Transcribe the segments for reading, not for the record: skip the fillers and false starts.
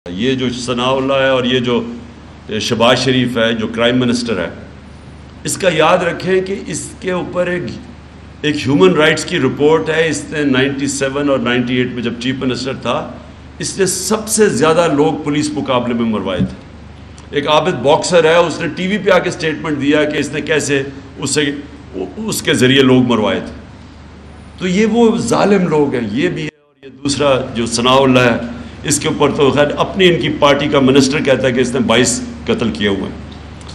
یہ جو ثناء اللہ ہے اور یہ جو شہباز شریف ہے جو کرائم منسٹر ہے، اس کا یاد رکھیں کہ اس کے اوپر ایک ہیومن رائٹس کی رپورٹ ہے. اس نے 97 اور 98 میں جب چیف منسٹر تھا، اس نے سب سے زیادہ لوگ پولیس مقابلے میں مروائے تھے. ایک عابد باکسر ہے، اس نے ٹی وی پہ آ کے سٹیٹمنٹ دیا کہ اس نے کیسے اس کے ذریعے لوگ مروائے تھے. تو یہ وہ ظالم لوگ ہیں، یہ بھی ہے. اور یہ دوسرا جو ثناء اللہ ہے، اس کے اوپر تو خیر اپنی ان کی پارٹی کا منسٹر کہتا ہے کہ اس نے 22 قتل کیے ہوئے ہیں.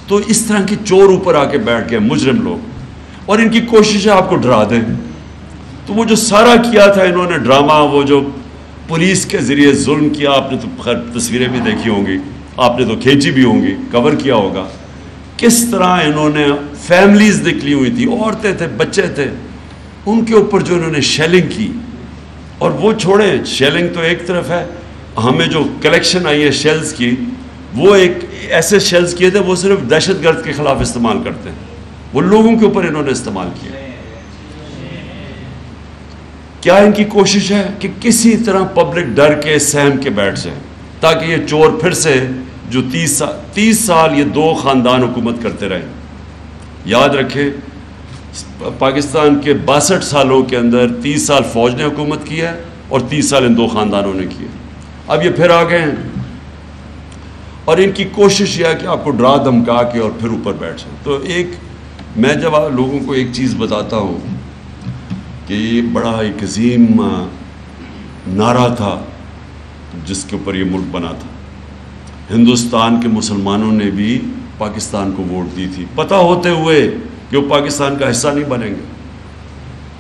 تو اس طرح کے چور اوپر آ کے بیٹھ گئے مجرم لوگ، اور ان کی کوشش ہے آپ کو ڈرا دیں. تو وہ جو سارا کیا تھا انہوں نے ڈرامہ، وہ جو پولیس کے ذریعے ظلم کیا، آپ نے تو خیر تصویریں بھی دیکھی ہوں گی، آپ نے تو کھینچی بھی ہوں گی، کور کیا ہوگا. کس طرح انہوں نے فیملیز نکلی ہوئی تھی، عورتیں تھے، بچے تھے، ان کے اوپر جو انہوں نے شیلنگ کی. اور وہ چھوڑیں، شیلنگ تو ایک طرف ہے، ہمیں جو کلیکشن آئی ہے شیلز کی، وہ ایک ایسے شیلز کیے تھے وہ صرف دہشت گرد کے خلاف استعمال کرتے ہیں، وہ لوگوں کے اوپر انہوں نے استعمال کیا. کیا ان کی کوشش ہے کہ کسی طرح پبلک ڈر کے سہم کے بیٹھ جائے، تاکہ یہ چور پھر سے جو 30 سال یہ دو خاندان حکومت کرتے رہے. یاد رکھیں، پاکستان کے 62 سالوں کے اندر 30 سال فوج نے حکومت کی ہے اور 30 سال ان دو خاندانوں نے کی ہے. اب یہ پھر آ گئے ہیں، اور ان کی کوشش یہ ہے کہ آپ کو ڈرا دھمکا کے اور پھر اوپر بیٹھ جائیں. تو میں جب لوگوں کو ایک چیز بتاتا ہوں کہ یہ بڑا ایک عظیم نعرہ تھا جس کے اوپر یہ ملک بنا تھا. ہندوستان کے مسلمانوں نے بھی پاکستان کو ووٹ دی تھی، پتہ ہوتے ہوئے کہ وہ پاکستان کا حصہ نہیں بنیں گے.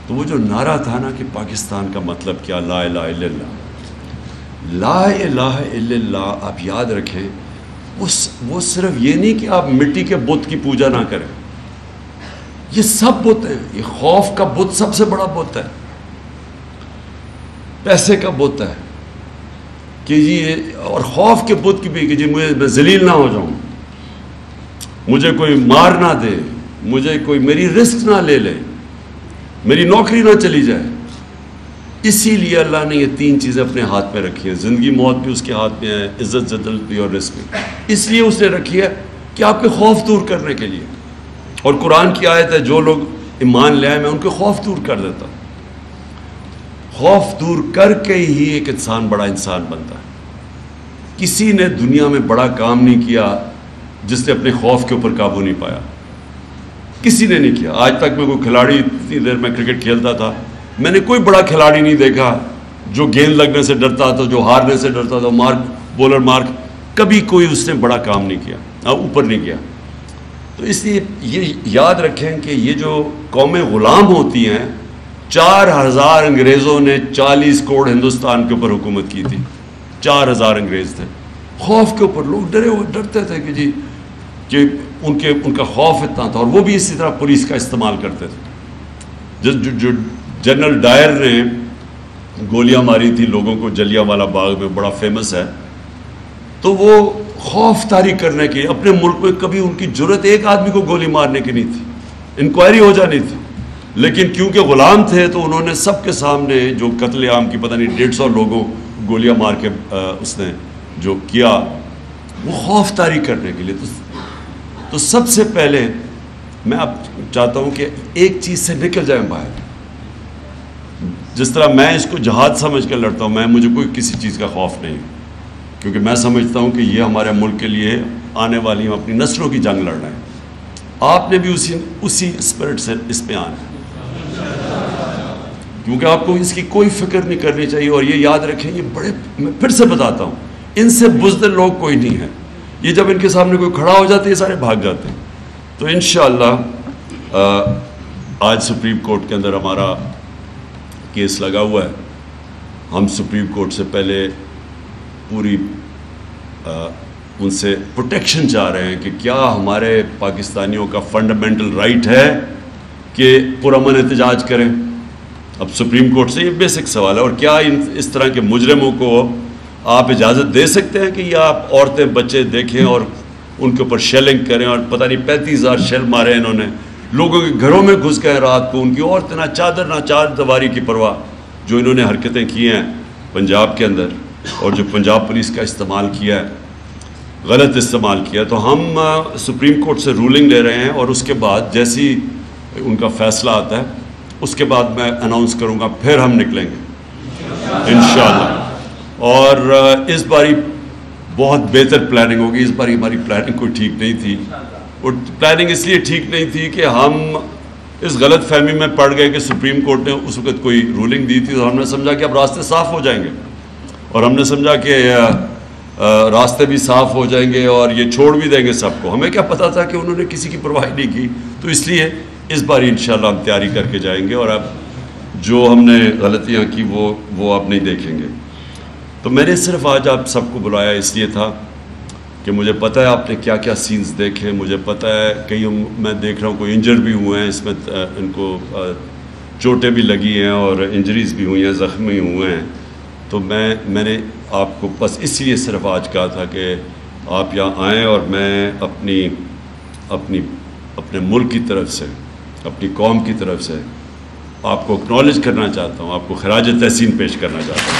تو وہ جو نعرہ تھا نا کہ پاکستان کا مطلب کیا، لا الہ الا اللہ، لا الہ الا اللہ، آپ یاد رکھیں وہ صرف یہ نہیں کہ آپ مٹی کے بت کی پوجا نہ کریں، یہ سب بت ہیں. یہ خوف کا بت سب سے بڑا بت ہے، پیسے کا بت ہے کہ جی، اور خوف کے بت کی بھی کہ جی میں ذلیل نہ ہو جاؤں، مجھے کوئی مار نہ دے، مجھے کوئی میری رسک نہ لے لے، میری نوکری نہ چلی جائے. اسی لیے اللہ نے یہ 3 چیزیں اپنے ہاتھ پہ رکھی ہیں. زندگی موت بھی اس کے ہاتھ میں ہے، عزت ذلت بھی اور رزق بھی. اس لیے اس نے رکھی ہے کہ آپ کے خوف دور کرنے کے لیے. اور قرآن کی آیت ہے، جو لوگ ایمان لے آئے میں ان کے خوف دور کر دیتا ہوں. خوف دور کر کے ہی ایک انسان بڑا انسان بنتا ہے. کسی نے دنیا میں بڑا کام نہیں کیا جس نے اپنے خوف کے اوپر قابو نہیں پایا، کسی نے نہیں کیا. آج تک میں کوئی کھلاڑی، اتنی دیر میں کرکٹ کھیلتا تھا، میں نے کوئی بڑا کھلاڑی نہیں دیکھا جو گیند لگنے سے ڈرتا تھا، جو ہارنے سے ڈرتا تھا، بولر مارک، کبھی کوئی اس نے بڑا کام نہیں کیا، اوپر نہیں کیا. تو اس لیے یہ یاد رکھیں کہ یہ جو قومیں غلام ہوتی ہیں، 4000 انگریزوں نے 40 کروڑ ہندوستان کے اوپر حکومت کی تھی. 4000 انگریز تھے. خوف کے اوپر لوگ ڈرتے تھے کہ جی، کہ ان کا خوف اتنا تھا. اور وہ بھی اسی طرح پولیس کا استعمال کرتے تھے. جو جنرل ڈائر نے گولیاں ماری تھی لوگوں کو جلیانوالہ باغ میں، بڑا فیمس ہے. تو وہ خوف طاری کرنے کے اپنے ملک میں کبھی ان کی جرت ایک آدمی کو گولی مارنے کی نہیں تھی، انکوائری ہو جانی تھی. لیکن کیونکہ غلام تھے تو انہوں نے سب کے سامنے جو قتل عام کی پتہ نہیں 150 لوگوں گولیاں مار کے اس نے جو کیا، وہ خوف طاری کرنے کے لیے. تو سب سے پہلے میں اب چاہتا ہوں کہ ایک چیز سے نکل جائیں باہر. جس طرح میں اس کو جہاد سمجھ کر لڑتا ہوں، مجھے کوئی کسی چیز کا خوف نہیں، کیونکہ میں سمجھتا ہوں کہ یہ ہمارے ملک کے لیے آنے والی اپنی نسلوں کی جنگ لڑ رہے ہیں. آپ نے بھی اسی اسپرٹ سے اس پہ آنا ہے، کیونکہ آپ کو اس کی کوئی فکر نہیں کرنی چاہیے. اور یہ یاد رکھیں، یہ میں پھر سے بتاتا ہوں، ان سے بزدل لوگ کوئی نہیں ہے. یہ جب ان کے سامنے کوئی کھڑا ہو جاتے ہیں، یہ سارے بھاگ جاتے ہیں. تو انشاءاللہ آج سپریم کورٹ کے اندر ہمارا کیس لگا ہوا ہے. ہم سپریم کورٹ سے پہلے پوری ان سے پروٹیکشن چاہ رہے ہیں کہ کیا ہمارے پاکستانیوں کا فنڈامنٹل رائٹ ہے کہ پرامن احتجاج کریں. اب سپریم کورٹ سے یہ بیسک سوال ہے. اور کیا اس طرح کے مجرموں کو آپ اجازت دے سکتے ہیں کہ یہ آپ عورتیں بچے دیکھیں اور ان کے اوپر شیلنگ کریں؟ اور پتہ نہیں 35,000 شیل مارے انہوں نے، لوگوں کے گھروں میں گھس گئے رات کو، ان کی عورتیں نہ چادر نہ چار دیواری کی پرواہ. جو انہوں نے حرکتیں کی ہیں پنجاب کے اندر، اور جو پنجاب پولیس کا استعمال کیا ہے، غلط استعمال کیا، تو ہم سپریم کورٹ سے رولنگ لے رہے ہیں، اور اس کے بعد جیسی ان کا فیصلہ آتا ہے اس کے بعد میں اناؤنس کروں گا، پھر ہم نکلیں گے انشاءاللہ۔ اور اس باری بہت بہتر پلاننگ ہوگی۔ اس باری ہماری پلاننگ کوئی ٹھیک نہیں تھی، اور پلاننگ اس لیے ٹھیک نہیں تھی کہ ہم اس غلط فہمی میں پڑ گئے کہ سپریم کورٹ نے اس وقت کوئی رولنگ دی تھی، تو ہم نے سمجھا کہ اب راستے صاف ہو جائیں گے، اور ہم نے سمجھا کہ راستے بھی صاف ہو جائیں گے اور یہ چھوڑ بھی دیں گے سب کو۔ ہمیں کیا پتہ تھا کہ انہوں نے کسی کی پرواہ نہیں کی، تو اس لیے اس باری انشاءاللہ ہم تیاری کر کے جائیں گے، اور اب جو ہم نے غلطیاں کی وہ اب نہیں دیکھیں گے۔ تو میں نے صرف آج آپ سب کو بلایا اس لیے تھا کہ مجھے پتہ ہے آپ نے کیا کیا سینز دیکھے، مجھے پتہ ہے کئی میں دیکھ رہا ہوں کوئی انجر بھی ہوئے ہیں، اس میں ان کو چوٹیں بھی لگی ہیں اور انجریز بھی ہوئی ہیں، زخمی ہوئے ہیں۔ تو میں نے آپ کو بس اس لیے صرف آج کہا تھا کہ آپ یہاں آئیں، اور میں اپنے ملک کی طرف سے، اپنی قوم کی طرف سے آپ کو اکنالج کرنا چاہتا ہوں، آپ کو خراج تحسین پیش کرنا چاہتا ہوں۔